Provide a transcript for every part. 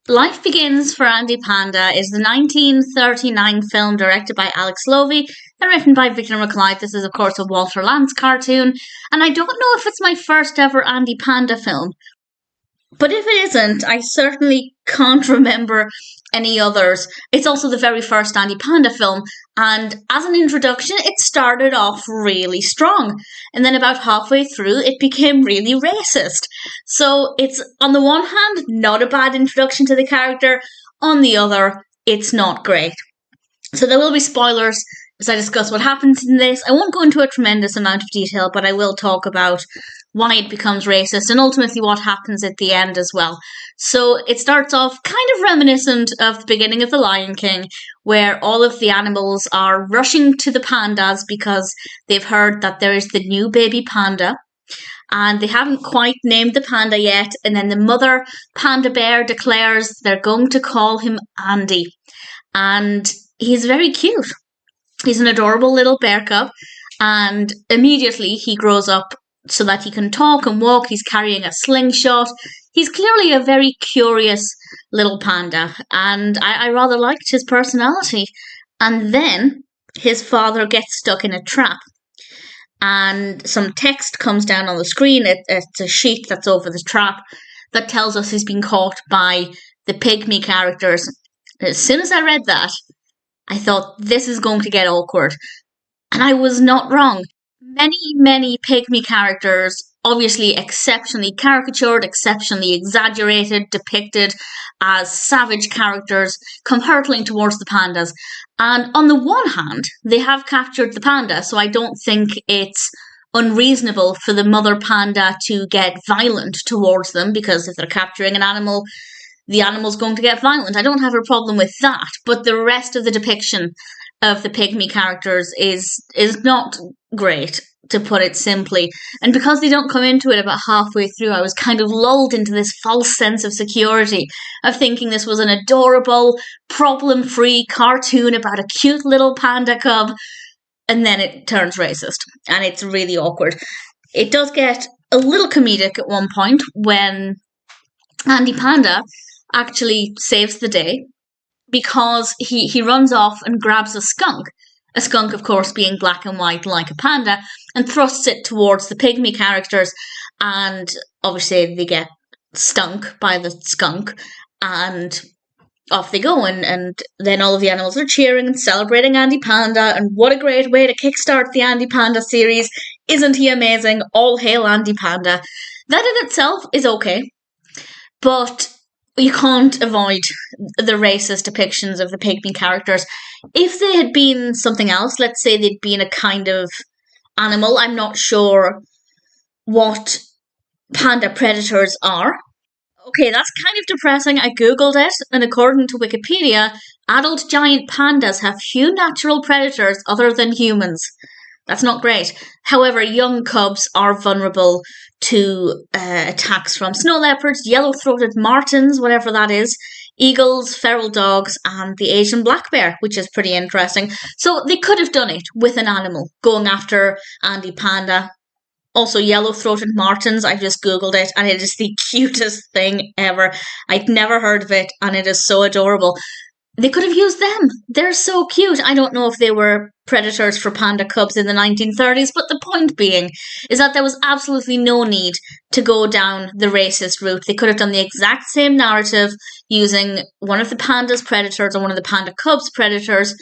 Life Begins for Andy Panda is the 1939 film directed by Alex Lovy and written by Victor McLeod. This is, of course, a Walter Lantz cartoon, and I don't know if it's my first ever Andy Panda film. But if it isn't, I certainly can't remember any others. It's also the very first Andy Panda film, and as an introduction, it started off really strong. And then about halfway through, it became really racist. So it's, on the one hand, not a bad introduction to the character. On the other, it's not great. So there will be spoilers as I discuss what happens in this. I won't go into a tremendous amount of detail, but I will talk about why it becomes racist and ultimately what happens at the end as well. So it starts off kind of reminiscent of the beginning of The Lion King, where all of the animals are rushing to the pandas because they've heard that there is the new baby panda. And they haven't quite named the panda yet. And then the mother panda bear declares they're going to call him Andy. And he's very cute. He's an adorable little bear cub. And immediately he grows up so that he can talk and walk. He's carrying a slingshot. He's clearly a very curious little panda. And I rather liked his personality. And then his father gets stuck in a trap. And some text comes down on the screen. It's a sheet that's over the trap that tells us he's been caught by the pygmy characters. As soon as I read that, I thought, this is going to get awkward. And I was not wrong. Many pygmy characters, obviously exceptionally caricatured, exceptionally exaggerated, depicted as savage characters, come hurtling towards the pandas. And on the one hand, they have captured the panda, so I don't think it's unreasonable for the mother panda to get violent towards them, because if they're capturing an animal, the animal's going to get violent. I don't have a problem with that, but the rest of the depiction of the pygmy characters is not great, to put it simply. And because they don't come into it about halfway through, I was kind of lulled into this false sense of security of thinking this was an adorable, problem-free cartoon about a cute little panda cub, and then it turns racist, and it's really awkward. It does get a little comedic at one point when Andy Panda actually saves the day, because he runs off and grabs a skunk, of course, being black and white like a panda, and thrusts it towards the pygmy characters, and obviously they get stunk by the skunk, and off they go, and then all of the animals are cheering and celebrating Andy Panda, and what a great way to kickstart the Andy Panda series. Isn't he amazing? All hail Andy Panda. That in itself is okay, but you can't avoid the racist depictions of the pygmy characters. If they had been something else, let's say they'd been a kind of animal, I'm not sure what panda predators are. Okay, that's kind of depressing. I googled it, and according to Wikipedia, adult giant pandas have few natural predators other than humans. That's not great. However, young cubs are vulnerable to attacks from snow leopards, yellow-throated martens, whatever that is, eagles, feral dogs, and the Asian black bear, which is pretty interesting. So they could have done it with an animal, going after Andy Panda. Also, yellow-throated martens, I just googled it, and it is the cutest thing ever. I'd never heard of it, and it is so adorable. They could have used them. They're so cute. I don't know if they were predators for panda cubs in the 1930s, but the point being is that there was absolutely no need to go down the racist route. They could have done the exact same narrative using one of the panda's predators or one of the panda cubs' predators,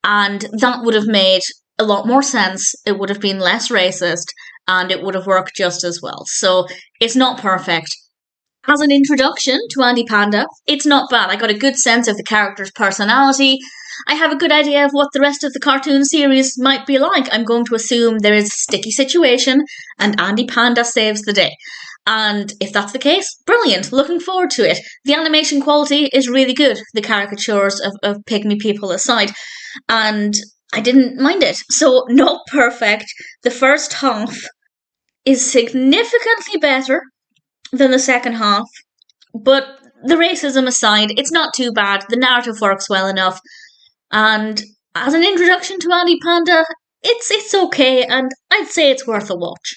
and that would have made a lot more sense. It would have been less racist, and it would have worked just as well. So it's not perfect. As an introduction to Andy Panda, it's not bad. I got a good sense of the character's personality. I have a good idea of what the rest of the cartoon series might be like. I'm going to assume there is a sticky situation and Andy Panda saves the day. And if that's the case, brilliant. Looking forward to it. The animation quality is really good, the caricatures of pygmy people aside. And I didn't mind it. So, not perfect. The first half is significantly better than the second half, but the racism aside, it's not too bad. The narrative works well enough, and as an introduction to Andy Panda, it's okay, and I'd say it's worth a watch.